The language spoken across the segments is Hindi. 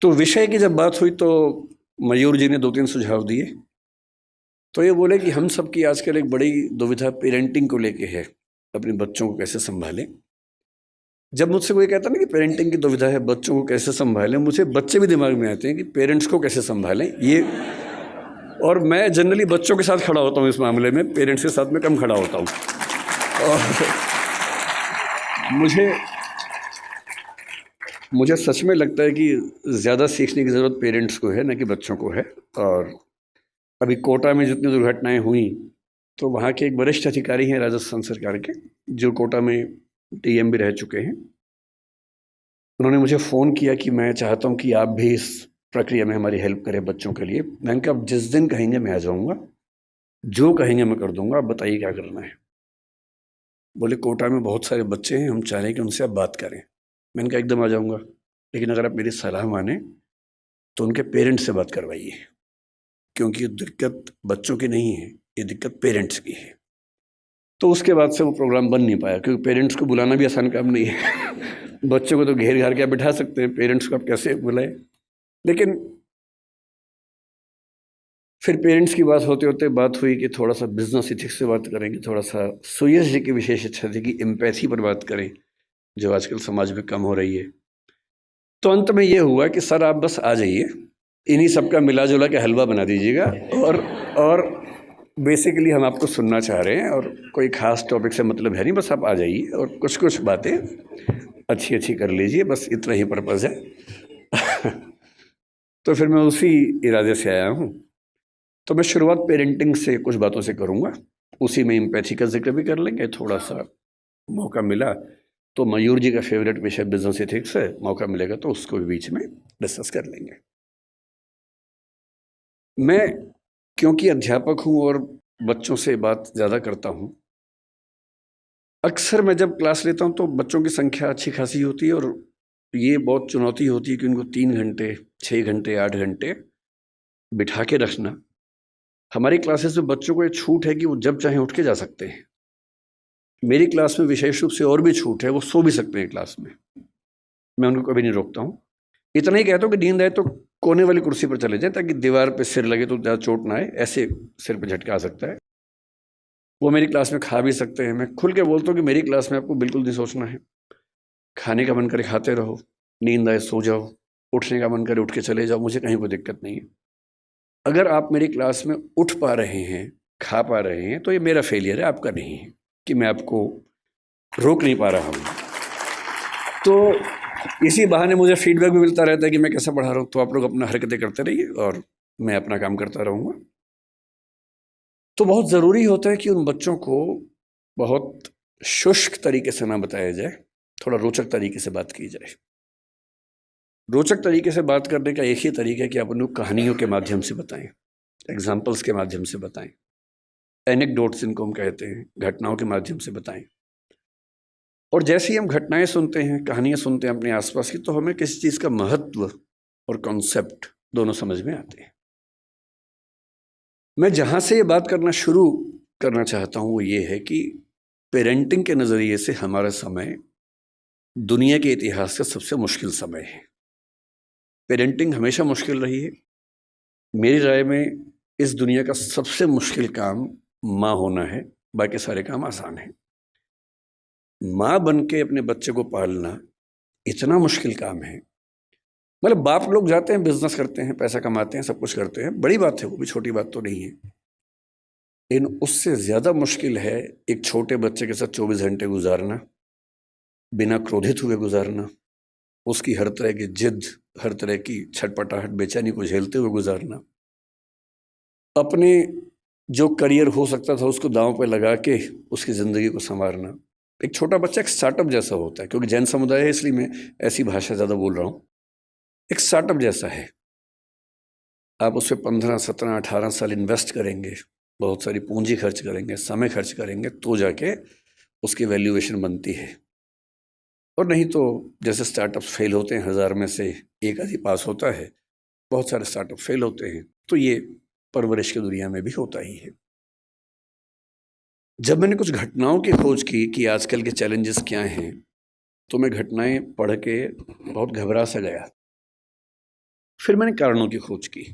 तो विषय की जब बात हुई तो मयूर जी ने 2-3 सुझाव दिए। तो ये बोले कि हम सब की आजकल एक बड़ी दुविधा पेरेंटिंग को लेके है, अपने बच्चों को कैसे संभालें। जब मुझसे कोई कहता ना कि पेरेंटिंग की दुविधा है, बच्चों को कैसे संभालें, मुझे बच्चे भी दिमाग में आते हैं कि पेरेंट्स को कैसे संभालें ये। और मैं जनरली बच्चों के साथ खड़ा होता हूँ इस मामले में, पेरेंट्स के साथ में कम खड़ा होता हूँ। और मुझे सच में लगता है कि ज़्यादा सीखने की ज़रूरत पेरेंट्स को है, न कि बच्चों को है। और अभी कोटा में जितनी दुर्घटनाएं हुई, तो वहाँ के एक वरिष्ठ अधिकारी हैं राजस्थान सरकार के, जो कोटा में टीएम भी रह चुके हैं। उन्होंने मुझे फ़ोन किया कि मैं चाहता हूँ कि आप भी इस प्रक्रिया में हमारी हेल्प करें बच्चों के लिए। मैंने कहा आप जिस दिन कहेंगे मैं आ जाऊँगा, जो कहेंगे मैं कर दूँगा, आप बताइए क्या करना है। बोले कोटा में बहुत सारे बच्चे हैं, हम चाह रहे हैं कि उनसे आप बात करें। मैंने कहा एकदम आ जाऊँगा, लेकिन अगर आप मेरी सलाह माने तो उनके पेरेंट्स से बात करवाइए, क्योंकि ये दिक्कत बच्चों की नहीं है, ये दिक्कत पेरेंट्स की है। तो उसके बाद से वो प्रोग्राम बन नहीं पाया, क्योंकि पेरेंट्स को बुलाना भी आसान काम नहीं है। बच्चों को तो घेर घार के आप बिठा सकते हैं, पेरेंट्स को आप कैसे बुलाएं। लेकिन फिर पेरेंट्स की बात होते होते बात हुई कि थोड़ा सा बिजनेस इथिक्स से बात करेंगे, थोड़ा सा सुयश जी की विशेष इच्छा थी कि एम्पैथी पर बात करें, जो आजकल समाज में कम हो रही है। तो अंत में ये हुआ कि सर आप बस आ जाइए, इन्हीं सबका मिला जुला के हलवा बना दीजिएगा, और बेसिकली हम आपको सुनना चाह रहे हैं, और कोई ख़ास टॉपिक से मतलब है नहीं, बस आप आ जाइए और कुछ कुछ बातें अच्छी अच्छी कर लीजिए, बस इतना ही पर्पज़ है। तो फिर मैं उसी इरादे से आया हूँ। तो मैं शुरुआत पेरेंटिंग से कुछ बातों से करूँगा, उसी में एम्पैथी का जिक्र भी कर लेंगे। थोड़ा सा मौका मिला तो मयूर जी का फेवरेट विषय बिजनेस एथिक्स है, मौका मिलेगा तो उसको भी बीच में डिस्कस कर लेंगे। मैं क्योंकि अध्यापक हूँ और बच्चों से बात ज़्यादा करता हूँ, अक्सर मैं जब क्लास लेता हूँ तो बच्चों की संख्या अच्छी खासी होती है, और ये बहुत चुनौती होती है कि उनको 3 घंटे 6 घंटे 8 घंटे बिठा के रखना। हमारी क्लासेस में बच्चों को ये छूट है कि वो जब चाहें उठ के जा सकते हैं। मेरी क्लास में विशेष रूप से और भी छूट है, वो सो भी सकते हैं क्लास में, मैं उनको कभी नहीं रोकता हूँ। इतना ही कहता हूँ कि नींद आए तो कोने वाली कुर्सी पर चले जाएं, ताकि दीवार पे सिर लगे तो ज़्यादा चोट ना आए, ऐसे सिर पे झटका आ सकता है। वो मेरी क्लास में खा भी सकते हैं। मैं खुल के बोलता हूँ कि मेरी क्लास में आपको बिल्कुल नहीं सोचना है, खाने का मन करे खाते रहो, नींद आए सो जाओ, उठने का मन करे उठ के चले जाओ, मुझे कहीं कोई दिक्कत नहीं है। अगर आप मेरी क्लास में उठ पा रहे हैं, खा पा रहे हैं, तो ये मेरा फेलियर है, आपका नहीं है कि मैं आपको रोक नहीं पा रहा हूँ। तो इसी बहाने मुझे फीडबैक भी मिलता रहता है कि मैं कैसा पढ़ा रहा हूँ। तो आप लोग अपना हरकतें करते रहिए और मैं अपना काम करता रहूँगा। तो बहुत ज़रूरी होता है कि उन बच्चों को बहुत शुष्क तरीके से ना बताया जाए, थोड़ा रोचक तरीके से बात की जाए। रोचक तरीके से बात करने का एक ही तरीका है कि आप उनको कहानियों के माध्यम से बताएं, एग्जाम्पल्स के माध्यम से बताएं, एनेक्डोट्स इनको हम कहते हैं, घटनाओं के माध्यम से बताएं। और जैसे ही हम घटनाएं सुनते हैं, कहानियां सुनते हैं अपने आसपास की, तो हमें किसी चीज़ का महत्व और कॉन्सेप्ट दोनों समझ में आते हैं। मैं जहाँ से ये बात करना शुरू करना चाहता हूँ वो ये है कि पेरेंटिंग के नज़रिए से हमारा समय दुनिया के इतिहास का सबसे मुश्किल समय है। पेरेंटिंग हमेशा मुश्किल रही है। मेरी राय में इस दुनिया का सबसे मुश्किल काम माँ होना है, बाकी सारे काम आसान हैं। माँ बन के अपने बच्चे को पालना इतना मुश्किल काम है। मतलब बाप लोग जाते हैं, बिजनेस करते हैं, पैसा कमाते हैं, सब कुछ करते हैं, बड़ी बात है, वो भी छोटी बात तो नहीं है। लेकिन उससे ज़्यादा मुश्किल है एक छोटे बच्चे के साथ 24 घंटे गुजारना, बिना क्रोधित हुए गुजारना, उसकी हर तरह की जिद, हर तरह की छटपटाहट, बेचैनी को झेलते हुए गुजारना, अपने जो करियर हो सकता था उसको दांव पे लगा के उसकी ज़िंदगी को संवारना। एक छोटा बच्चा एक स्टार्टअप जैसा होता है, क्योंकि जैन समुदाय है इसलिए मैं ऐसी भाषा ज़्यादा बोल रहा हूँ। एक स्टार्टअप जैसा है, आप उस पर 15, 17, 18 साल इन्वेस्ट करेंगे, बहुत सारी पूंजी खर्च करेंगे, समय खर्च करेंगे, तो जाके उसकी वैल्यूएशन बनती है। और नहीं तो जैसे स्टार्टअप्स फेल होते हैं, 1000 में से एक आधी पास होता है, बहुत सारे स्टार्टअप फेल होते हैं। तो ये परवरिश की दुनिया में भी होता ही है। जब मैंने कुछ घटनाओं की खोज की कि आजकल के चैलेंजेस क्या हैं, तो मैं घटनाएं पढ़ के बहुत घबरा सा गया। फिर मैंने कारणों की खोज की।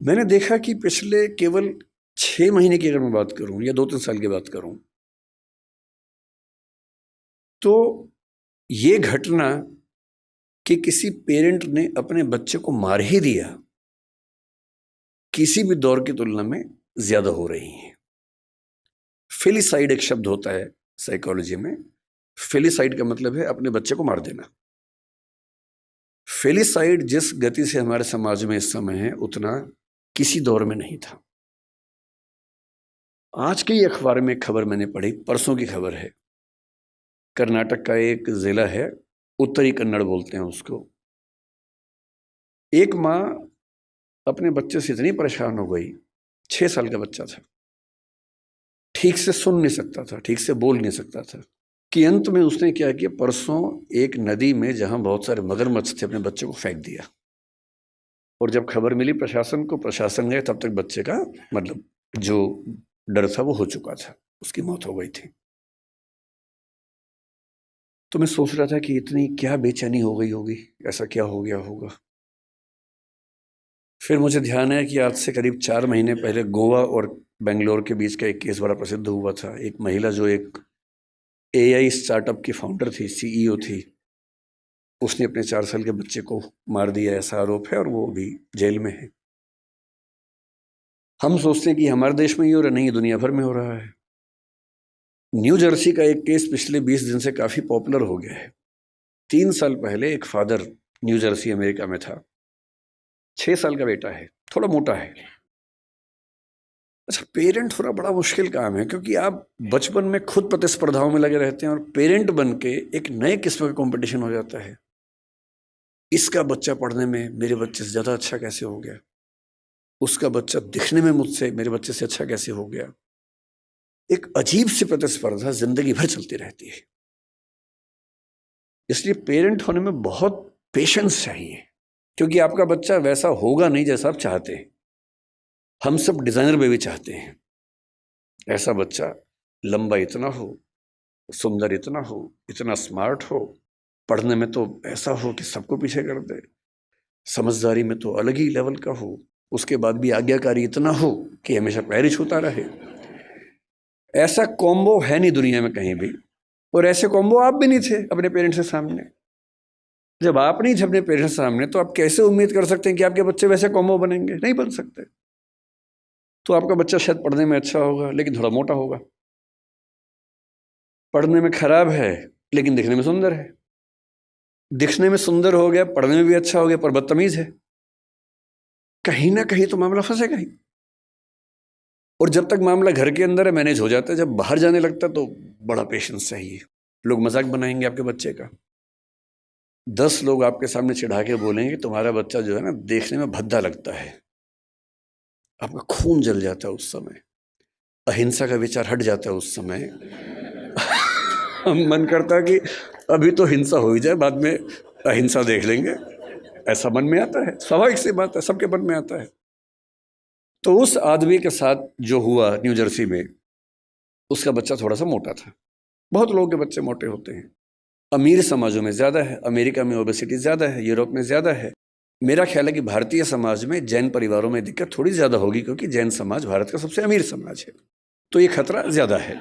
मैंने देखा कि पिछले केवल 6 महीने की अगर मैं बात करूं या 2-3 साल की बात करूं, तो ये घटना कि किसी पेरेंट ने अपने बच्चे को मार ही दिया, किसी भी दौर की तुलना में ज्यादा हो रही है। फेलिसाइड एक शब्द होता है साइकोलॉजी में। फेलिसाइड का मतलब है अपने बच्चे को मार देना। फेलिसाइड जिस गति से हमारे समाज में इस समय है, उतना किसी दौर में नहीं था। आज के ही अखबार में एक खबर मैंने पढ़ी, परसों की खबर है। कर्नाटक का एक जिला है, उत्तरी कन्नड़ बोलते हैं उसको। एक माँ अपने बच्चे से इतनी परेशान हो गई, 6 साल का बच्चा था, ठीक से सुन नहीं सकता था, ठीक से बोल नहीं सकता था, कि अंत में उसने क्या किया, परसों एक नदी में जहां बहुत सारे मगरमच्छ थे, अपने बच्चे को फेंक दिया। और जब खबर मिली प्रशासन को, प्रशासन गए, तब तक बच्चे का मतलब जो डर था वो हो चुका था, उसकी मौत हो गई थी। तो मैं सोच रहा था कि इतनी क्या बेचैनी हो गई होगी, ऐसा क्या हो गया होगा। फिर मुझे ध्यान है कि आज से करीब 4 महीने पहले गोवा और बेंगलोर के बीच का एक केस बड़ा प्रसिद्ध हुआ था। एक महिला जो एक AI स्टार्टअप की फाउंडर थी, CEO थी, उसने अपने 4 साल के बच्चे को मार दिया, ऐसा आरोप है, और वो अभी जेल में है। हम सोचते हैं कि हमारे देश में ही हो रहा, नहीं, दुनिया भर में हो रहा है। न्यू जर्सी का एक केस पिछले 20 दिन से काफी पॉपुलर हो गया है। 3 साल पहले एक फादर, न्यू जर्सी अमेरिका में था, 6 साल का बेटा है, थोड़ा मोटा है। अच्छा, पेरेंट होना बड़ा मुश्किल काम है, क्योंकि आप बचपन में खुद प्रतिस्पर्धाओं में लगे रहते हैं, और पेरेंट बन के एक नए किस्म का कंपटीशन हो जाता है। इसका बच्चा पढ़ने में मेरे बच्चे से ज़्यादा अच्छा कैसे हो गया, उसका बच्चा दिखने में मुझसे, मेरे बच्चे से अच्छा कैसे हो गया। एक अजीब सी प्रतिस्पर्धा जिंदगी भर चलती रहती है। इसलिए पेरेंट होने में बहुत पेशेंस चाहिए, क्योंकि आपका बच्चा वैसा होगा नहीं जैसा आप चाहते हैं। हम सब डिजाइनर बेबी चाहते हैं, ऐसा बच्चा लंबा इतना हो, सुंदर इतना हो, इतना स्मार्ट हो, पढ़ने में तो ऐसा हो कि सबको पीछे कर दे, समझदारी में तो अलग ही लेवल का हो, उसके बाद भी आज्ञाकारी इतना हो कि हमेशा पैर ही छूता रहे। ऐसा कॉम्बो है नहीं दुनिया में कहीं भी, और ऐसे कॉम्बो आप भी नहीं थे अपने पेरेंट्स के सामने। जब आप नहीं थे अपने पेरेंट्स के सामने, तो आप कैसे उम्मीद कर सकते हैं कि आपके बच्चे वैसे कॉम्बो बनेंगे? नहीं बन सकते। तो आपका बच्चा शायद पढ़ने में अच्छा होगा, लेकिन थोड़ा मोटा होगा, पढ़ने में खराब है लेकिन दिखने में सुंदर है, दिखने में सुंदर हो गया, पढ़ने में भी अच्छा हो गया, पर बदतमीज है। कहीं ना कहीं तो मामला फंसेगा ही। और जब तक मामला घर के अंदर है, मैनेज हो जाता है। जब बाहर जाने लगता है तो बड़ा पेशेंस चाहिए। लोग मजाक बनाएंगे आपके बच्चे का, 10 लोग आपके सामने चिढ़ा के बोलेंगे तुम्हारा बच्चा जो है ना, देखने में भद्दा लगता है। आपका खून जल जाता है उस समय, अहिंसा का विचार हट जाता है उस समय। मन करता है कि अभी तो हिंसा हो ही जाए, बाद में अहिंसा देख लेंगे, ऐसा मन में आता है। स्वाभाविक सी बात है, सबके मन में आता है। तो उस आदमी के साथ जो हुआ न्यू जर्सी में, उसका बच्चा थोड़ा सा मोटा था। बहुत लोगों के बच्चे मोटे होते हैं, अमीर समाजों में ज़्यादा है, अमेरिका में ओबेसिटी ज़्यादा है, यूरोप में ज़्यादा है। मेरा ख्याल है कि भारतीय समाज में, जैन परिवारों में दिक्कत थोड़ी ज़्यादा होगी, क्योंकि जैन समाज भारत का सबसे अमीर समाज है। तो ये खतरा ज़्यादा है,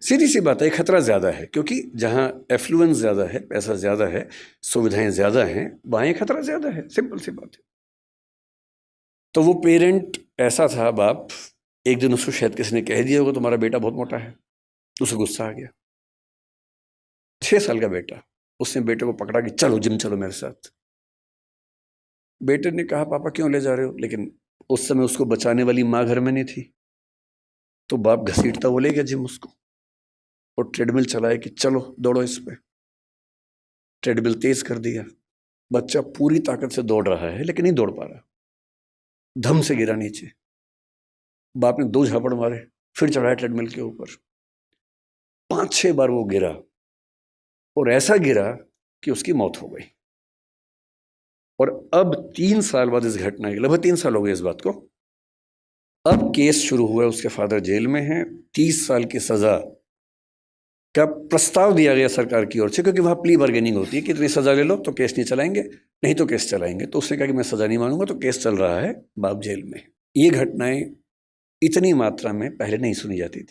सीधी सी बात है, खतरा ज़्यादा है, क्योंकि जहाँ एफ्लुएंस ज़्यादा है, पैसा ज़्यादा है, सुविधाएं ज़्यादा हैं, वहाँ ये खतरा ज़्यादा है। सिंपल सी बात है। तो वो पेरेंट ऐसा था, बाप, एक दिन उसको शायद किसी ने कह दिया होगा तुम्हारा बेटा बहुत मोटा है, उसे गुस्सा आ गया। 6 साल का बेटा, उसने बेटे को पकड़ा कि चलो जिम चलो मेरे साथ। बेटे ने कहा पापा क्यों ले जा रहे हो, लेकिन उस समय उसको बचाने वाली माँ घर में नहीं थी, तो बाप घसीटता वो ले गया जिम उसको, और ट्रेडमिल चलाया कि चलो दौड़ो इस पे। ट्रेडमिल तेज कर दिया, बच्चा पूरी ताकत से दौड़ रहा है लेकिन नहीं दौड़ पा रहा, धम से गिरा नीचे। बाप ने 2 झापड़ मारे, फिर चढ़ाया ट्रेडमिल के ऊपर। 5-6 बार वो गिरा, और ऐसा गिरा कि उसकी मौत हो गई। और अब 3 साल बाद इस घटना के, लगभग 3 साल हो गए इस बात को, अब केस शुरू हुआ है, उसके फादर जेल में हैं। 30 साल की सजा का प्रस्ताव दिया गया सरकार की ओर से, क्योंकि वहां प्ली बार्गेनिंग होती है कि इतनी सजा ले लो तो केस नहीं चलाएंगे, नहीं तो केस चलाएंगे। तो उसने कहा कि मैं सज़ा नहीं मानूंगा, तो केस चल रहा है, बाप जेल में। ये घटनाएं इतनी मात्रा में पहले नहीं सुनी जाती थी।